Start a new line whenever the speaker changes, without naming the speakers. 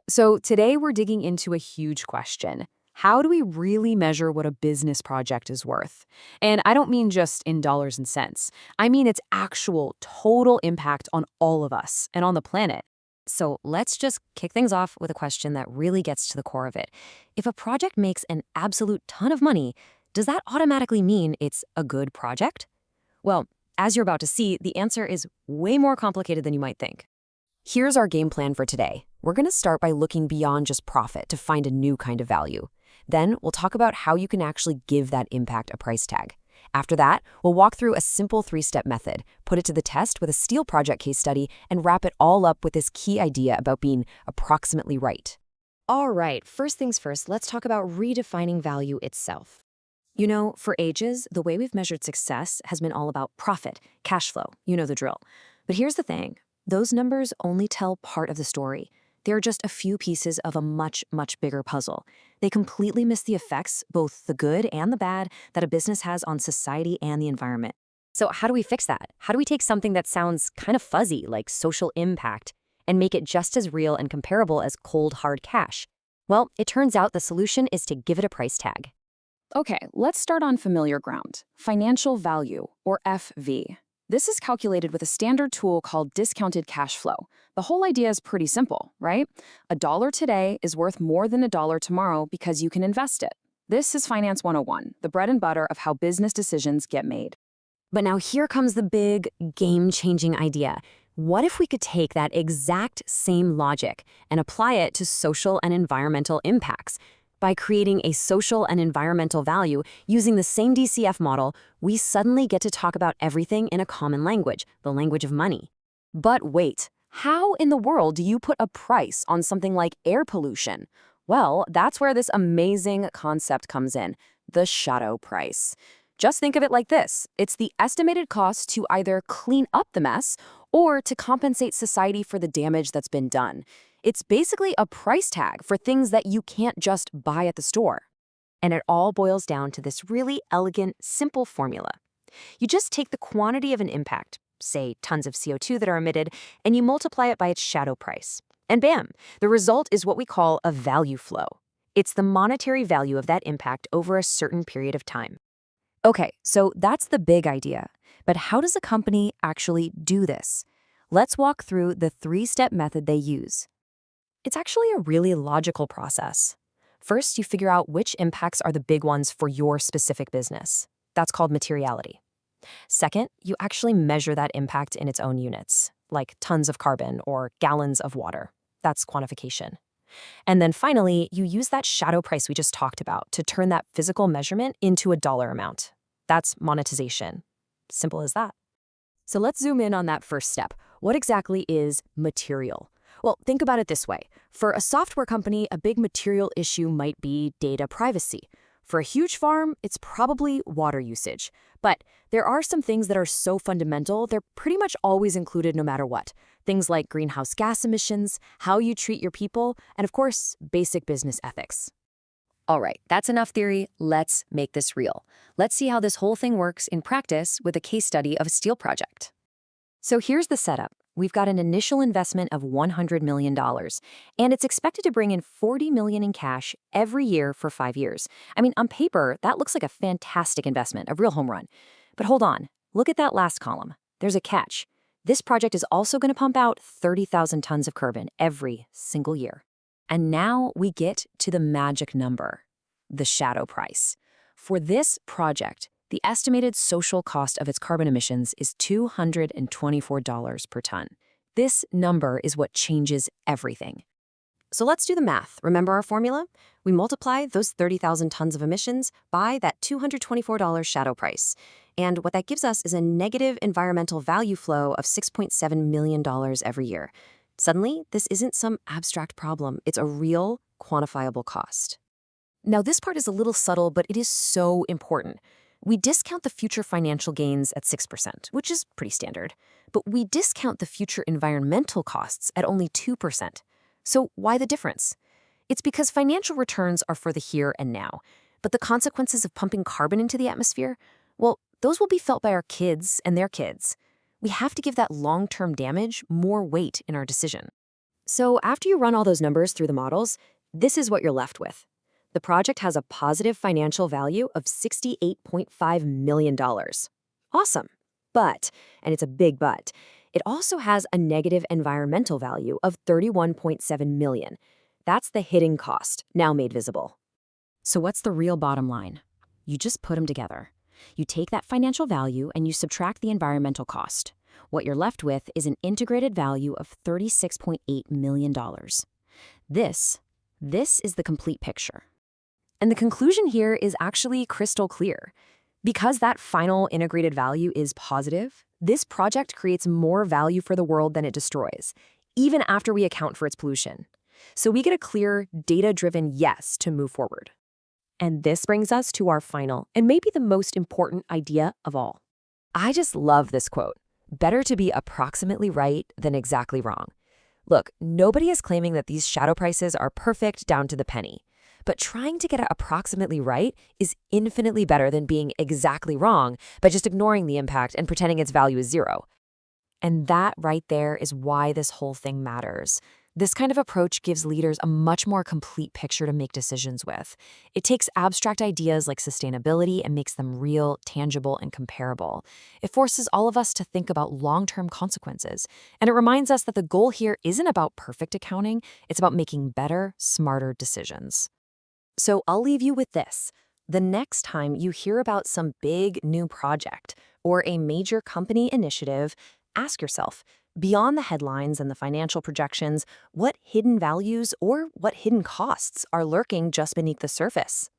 So today we're digging into a huge question. How do we really measure what a business project is worth? And I don't mean just in dollars and cents. I mean its actual total impact on all of us and on the planet.
So let's just kick things off with a question that really gets to the core of it. If a project makes an absolute ton of money, does that automatically mean it's a good project? Well, as you're about to see, the answer is way more complicated than you might think. Here's our game plan for today. We're going to start by looking beyond just profit to find a new kind of value. Then we'll talk about how you can actually give that impact a price tag. After that, we'll walk through a simple three-step method, put it to the test with a steel project case study, and wrap it all up with this key idea about being approximately right. All right, first things first, let's talk about redefining value itself. You know, for ages, the way we've measured success has been all about profit, cash flow, you know the drill. But here's the thing, those numbers only tell part of the story. They're just a few pieces of a much, much bigger puzzle. They completely miss the effects, both the good and the bad, that a business has on society and the environment. So how do we fix that? How do we take something that sounds kind of fuzzy, like social impact, and make it just as real and comparable as cold, hard cash? Well, it turns out the solution is to give it a price tag.
Okay, let's start on familiar ground. Financial value, or FV. This is calculated with a standard tool called discounted cash flow. The whole idea is pretty simple, right? A dollar today is worth more than a dollar tomorrow because you can invest it. This is Finance 101, the bread and butter of how business decisions get made.
But now here comes the big, game-changing idea. What if we could take that exact same logic and apply it to social and environmental impacts? By creating a social and environmental value using the same DCF model, we suddenly get to talk about everything in a common language, the language of money.
But wait, how in the world do you put a price on something like air pollution? Well, that's where this amazing concept comes in, the shadow price. Just think of it like this. It's the estimated cost to either clean up the mess or to compensate society for the damage that's been done. It's basically a price tag for things that you can't just buy at the store.
And it all boils down to this really elegant, simple formula. You just take the quantity of an impact, say tons of CO2 that are emitted, and you multiply it by its shadow price. And bam, the result is what we call a value flow. It's the monetary value of that impact over a certain period of time. Okay, so that's the big idea. But how does a company actually do this? Let's walk through the three-step method they use. It's actually a really logical process. First, you figure out which impacts are the big ones for your specific business. That's called materiality. Second, you actually measure that impact in its own units, like tons of carbon or gallons of water. That's quantification. And then finally, you use that shadow price we just talked about to turn that physical measurement into a dollar amount. That's monetization. Simple as that. So let's zoom in on that first step. What exactly is material? Well, think about it this way. For a software company, a big material issue might be data privacy. For a huge farm, it's probably water usage. But there are some things that are so fundamental, they're pretty much always included no matter what. Things like greenhouse gas emissions, how you treat your people, and of course, basic business ethics. All right, that's enough theory. Let's make this real. Let's see how this whole thing works in practice with a case study of a steel project. So here's the setup. We've got an initial investment of $100 million, and it's expected to bring in $40 million in cash every year for 5 years. I mean, on paper, that looks like a fantastic investment, a real home run. But hold on, look at that last column. There's a catch. This project is also going to pump out 30,000 tons of carbon every single year. And now we get to the magic number, the shadow price. For this project, the estimated social cost of its carbon emissions is $224 per ton. This number is what changes everything. So let's do the math. Remember our formula? We multiply those 30,000 tons of emissions by that $224 shadow price. And what that gives us is a negative environmental value flow of $6.7 million every year. Suddenly, this isn't some abstract problem. It's a real, quantifiable cost. Now, this part is a little subtle, but it is so important. We discount the future financial gains at 6%, which is pretty standard. But we discount the future environmental costs at only 2%. So why the difference? It's because financial returns are for the here and now. But the consequences of pumping carbon into the atmosphere, well, those will be felt by our kids and their kids. We have to give that long-term damage more weight in our decision.
So after you run all those numbers through the models, this is what you're left with. The project has a positive financial value of $68.5 million. Awesome. But, and it's a big but, it also has a negative environmental value of $31.7 million. That's the hidden cost, now made visible. So what's the real bottom line? You just put them together. You take that financial value and you subtract the environmental cost. What you're left with is an integrated value of $36.8 million. This is the complete picture. And the conclusion here is actually crystal clear. Because that final integrated value is positive, this project creates more value for the world than it destroys, even after we account for its pollution. So we get a clear, data-driven yes to move forward. And this brings us to our final, and maybe the most important idea of all. I just love this quote. Better to be approximately right than exactly wrong. Look, nobody is claiming that these shadow prices are perfect down to the penny. But trying to get it approximately right is infinitely better than being exactly wrong by just ignoring the impact and pretending its value is zero. And that right there is why this whole thing matters. This kind of approach gives leaders a much more complete picture to make decisions with. It takes abstract ideas like sustainability and makes them real, tangible, and comparable. It forces all of us to think about long-term consequences. And it reminds us that the goal here isn't about perfect accounting, it's about making better, smarter decisions. So I'll leave you with this. The next time you hear about some big new project or a major company initiative, ask yourself, beyond the headlines and the financial projections, what hidden values or what hidden costs are lurking just beneath the surface?